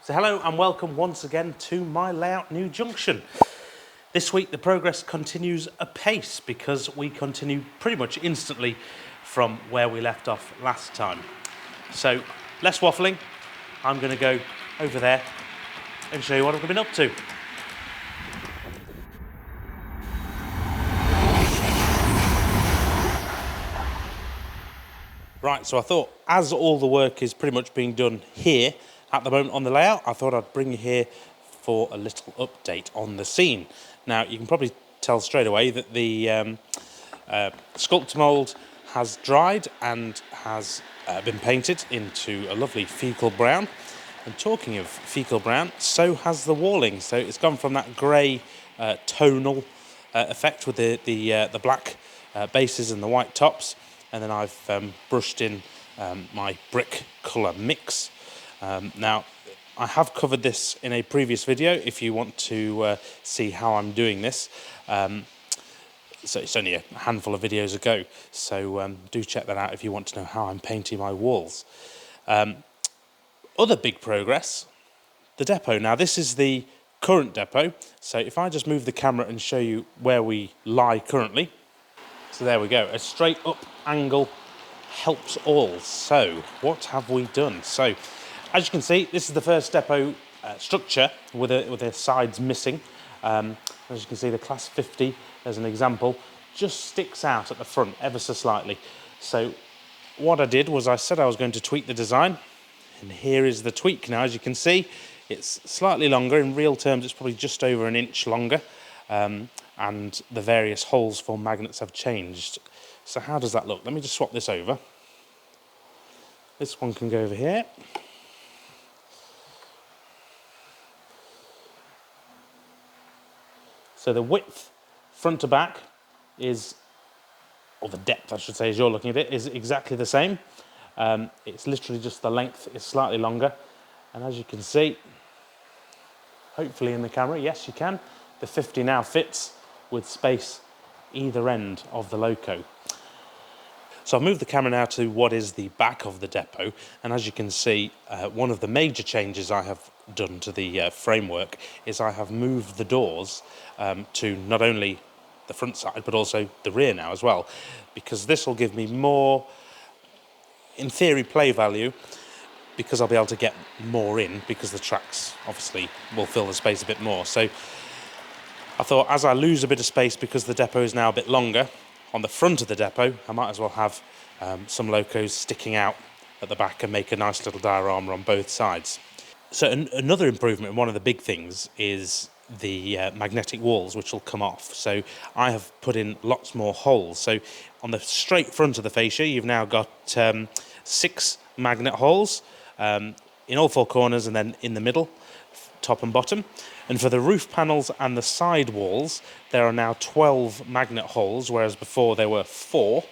So hello and welcome once again to my layout new junction. This week the progress continues apace because we continue pretty much instantly from where we left off last time. So less waffling, I'm going to go over there and show you what I've been up to. Right, so I thought as all the work is pretty much being done here at the moment on the layout, I thought I'd bring you here for a little update on the scene. Now, you can probably tell straight away that the sculptor mould has dried and has been painted into a lovely fecal brown. And talking of fecal brown, so has the walling. So it's gone from that grey tonal effect with the black bases and the white tops, and then I've brushed in my brick colour mix. Now, I have covered this in a previous video if you want to see how I'm doing this. So it's only a handful of videos ago, so do check that out if you want to know how I'm painting my walls. Other big progress, the depot. Now, this is the current depot, so if I just move the camera and show you where we lie currently. So there we go, a straight up angle helps all. So what have we done? So as you can see, this is the first depot structure with the sides missing. As you can see, the class 50, as an example, just sticks out at the front ever so slightly. So what I did was I said I was going to tweak the design, and here is the tweak. Now, as you can see, it's slightly longer. In real terms, it's probably just over an inch longer, and the various holes for magnets have changed. So how does that look? Let me just swap this over. This one can go over here. So the width, front to back, is, or the depth I should say as you're looking at it, is exactly the same. It's literally just the length is slightly longer. And as you can see, hopefully in the camera, yes you can, the 50 now fits with space either end of the loco. So I've moved the camera now to what is the back of the depot, and as you can see, one of the major changes I have done to the framework is I have moved the doors to not only the front side but also the rear now as well, because this will give me more, in theory, play value, because I'll be able to get more in because the tracks obviously will fill the space a bit more. So I thought, as I lose a bit of space because the depot is now a bit longer, on the front of the depot, I might as well have some locos sticking out at the back and make a nice little diorama on both sides. So another improvement, and one of the big things, is the magnetic walls, which will come off. So I have put in lots more holes. So on the straight front of the fascia, you've now got 6 magnet holes in all 4 corners and then in the middle, top and bottom. And for the roof panels and the side walls, there are now 12 magnet holes, whereas before there were 4.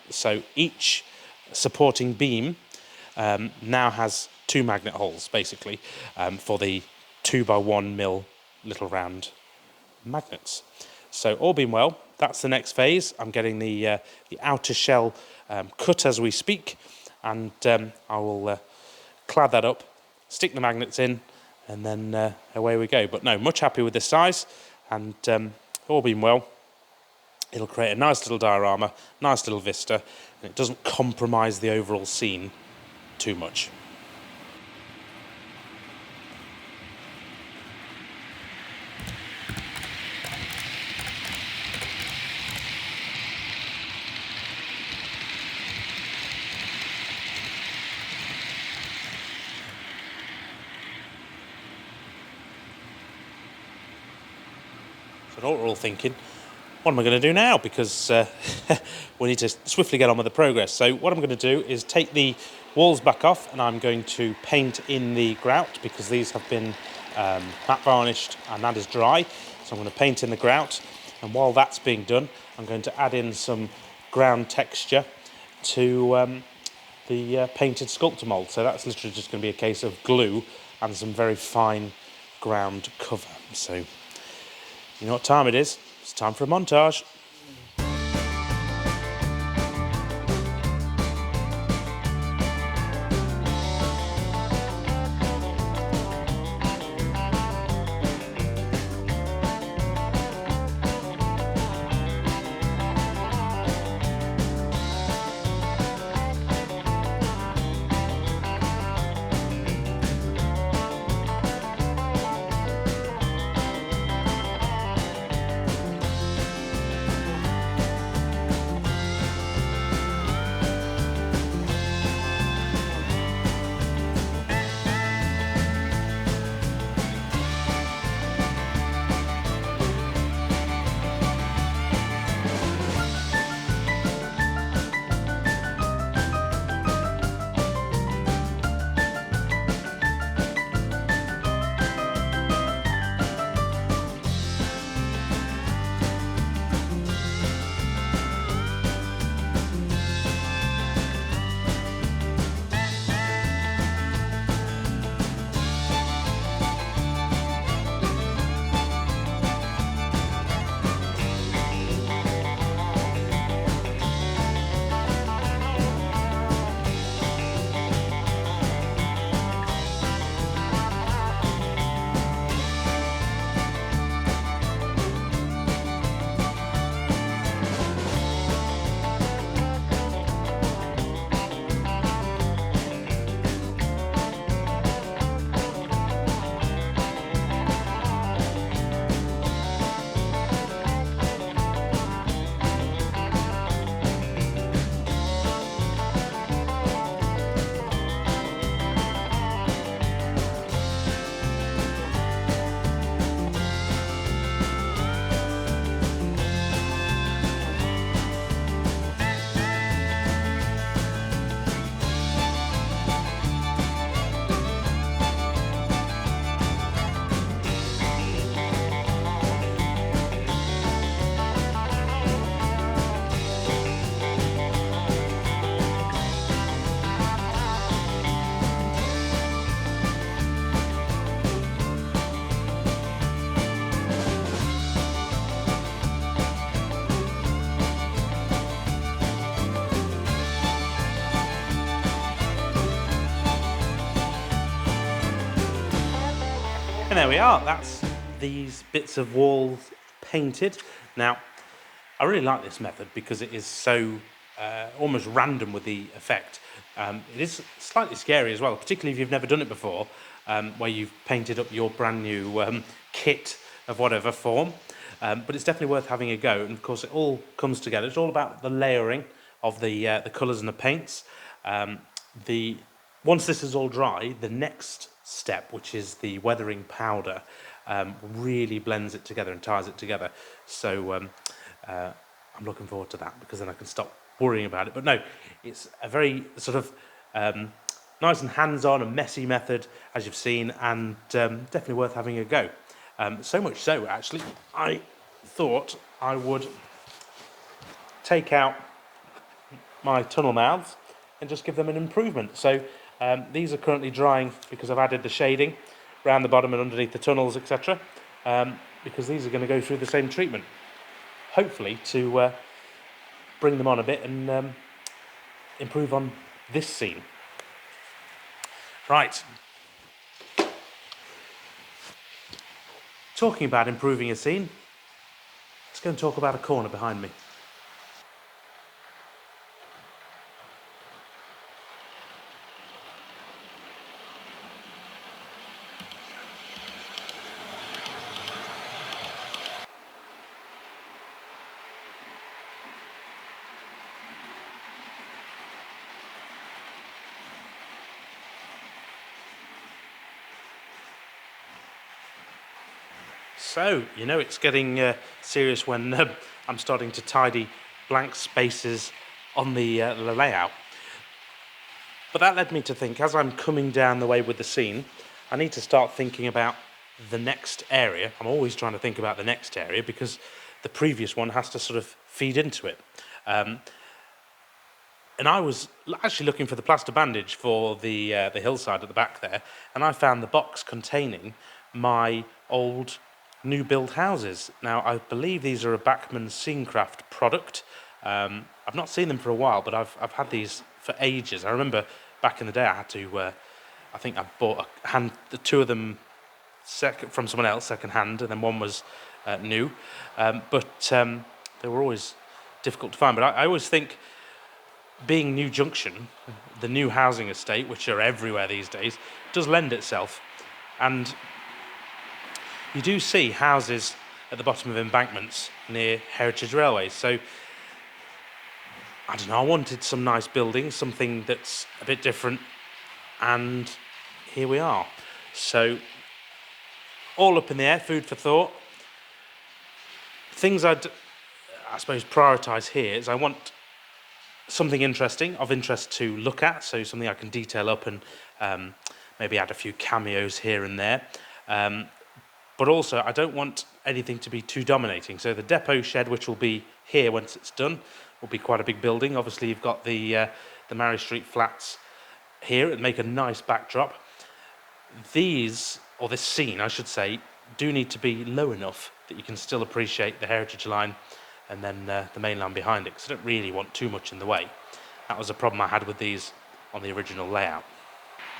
So each supporting beam now has 2 magnet holes, basically, for the 2x1mm little round magnets. So all being well, that's the next phase. I'm getting the outer shell cut as we speak, and I will clad that up, stick the magnets in, and then away we go. But no, much happy with this size, and all being well, it'll create a nice little diorama, nice little vista, and it doesn't compromise the overall scene too much. I know what we're all thinking, what am I going to do now? Because we need to swiftly get on with the progress. So what I'm going to do is take the walls back off, and I'm going to paint in the grout, because these have been matte varnished and that is dry. So I'm going to paint in the grout, and while that's being done, I'm going to add in some ground texture to the painted sculptor mould. So that's literally just going to be a case of glue and some very fine ground cover. So you know what time it is? It's time for a montage. And there we are, that's these bits of walls painted. Now, I really like this method because it is so almost random with the effect. It is slightly scary as well, particularly if you've never done it before, where you've painted up your brand new kit of whatever form. But it's definitely worth having a go, and of course it all comes together. It's all about the layering of the colours and the paints. Once this is all dry, the next step, which is the weathering powder, really blends it together and ties it together. So I'm looking forward to that, because then I can stop worrying about it. But no, it's a very sort of nice and hands-on and messy method, as you've seen, and definitely worth having a go. So much so, actually, I thought I would take out my tunnel mouths and just give them an improvement. So these are currently drying because I've added the shading around the bottom and underneath the tunnels, etc. Because these are going to go through the same treatment, hopefully to bring them on a bit and improve on this scene. Right. Talking about improving a scene, let's go and talk about a corner behind me. So, you know it's getting serious when I'm starting to tidy blank spaces on the layout. But that led me to think, as I'm coming down the way with the scene, I need to start thinking about the next area. I'm always trying to think about the next area because the previous one has to sort of feed into it. And I was actually looking for the plaster bandage for the hillside at the back there, and I found the box containing my old new build houses. Now, I believe these are a Bachmann Scenecraft product. I've not seen them for a while, but I've had these for ages. I remember back in the day I had to, I think I bought the two of them from someone else, second hand, and then one was new. But they were always difficult to find. But I always think, being New Junction, the new housing estate, which are everywhere these days, does lend itself. And you do see houses at the bottom of embankments near heritage railways. So, I don't know, I wanted some nice buildings, something that's a bit different, and here we are. So, all up in the air, food for thought. Things I suppose, prioritise here is I want something interesting, of interest to look at, so something I can detail up and maybe add a few cameos here and there. But also, I don't want anything to be too dominating. So the depot shed, which will be here once it's done, will be quite a big building. Obviously, you've got the Mary Street flats here and make a nice backdrop. These, or this scene, I should say, do need to be low enough that you can still appreciate the heritage line and then the main line behind it, because I don't really want too much in the way. That was a problem I had with these on the original layout.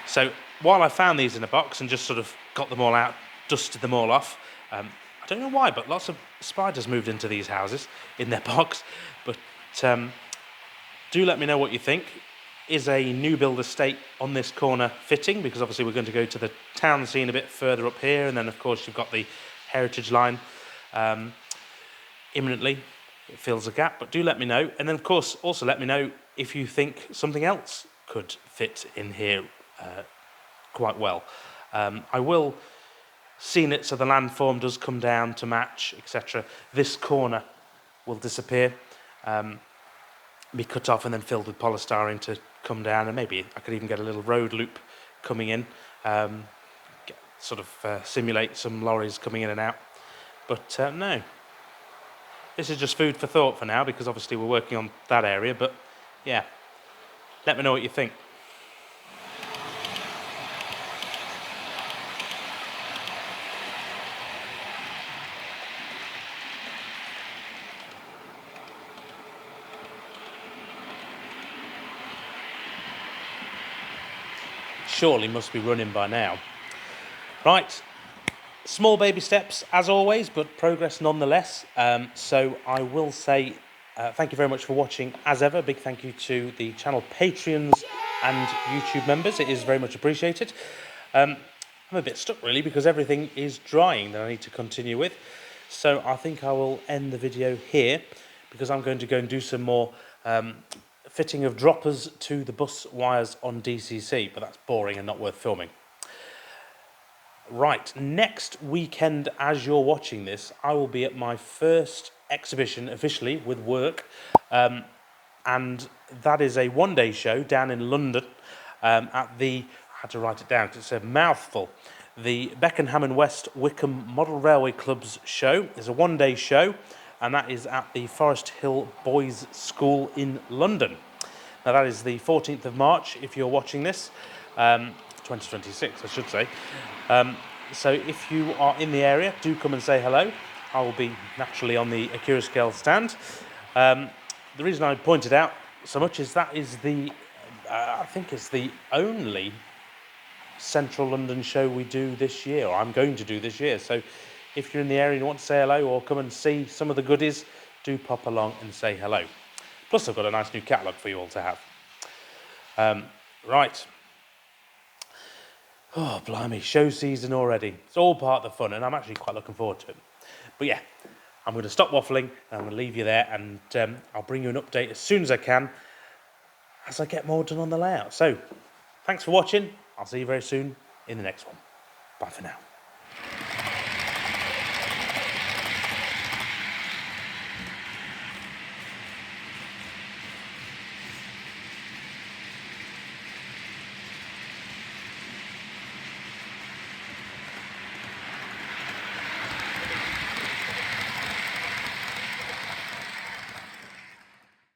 So while I found these in a box and just sort of got them all out, dusted them all off, I don't know why, but lots of spiders moved into these houses in their box. But do let me know what you think. Is a new build estate on this corner fitting? Because obviously we're going to go to the town scene a bit further up here, and then of course you've got the heritage line imminently. It fills a gap, but do let me know. And then of course also let me know if you think something else could fit in here quite well. I will scene it so the landform does come down to match, etc. This corner will disappear, be cut off and then filled with polystyrene to come down, and maybe I could even get a little road loop coming in, simulate some lorries coming in and out. But no, this is just food for thought for now, because obviously we're working on that area. But yeah, let me know what you think. Surely must be running by now. Right, Small baby steps, as always, but progress nonetheless. So I will say thank you very much for watching, as ever. Big thank you to the channel Patreons and YouTube members. It is very much appreciated. I'm a bit stuck, really, because everything is drying that I need to continue with. So I think I will end the video here, because I'm going to go and do some more fitting of droppers to the bus wires on DCC, but that's boring and not worth filming. Right, next weekend, as you're watching this, I will be at my first exhibition officially with work, and that is a one-day show down in London at the, I had to write it down because it's a mouthful, the Beckenham and West Wickham Model Railway Club's show. It's a one-day show, and that is at the Forest Hill Boys School in London. Now that is the 14th of March if you're watching this. 2026, I should say. So if you are in the area, do come and say hello. I will be naturally on the Acura scale stand. The reason I pointed out so much is that is the, I think it's the only Central London show we do this year, or I'm going to do this year. So if you're in the area and you want to say hello or come and see some of the goodies, do pop along and say hello. Plus I've got a nice new catalogue for you all to have. Right. Oh, blimey, show season already. It's all part of the fun, and I'm actually quite looking forward to it. But yeah, I'm going to stop waffling, and I'm going to leave you there, and I'll bring you an update as soon as I can, as I get more done on the layout. So, thanks for watching. I'll see you very soon in the next one. Bye for now.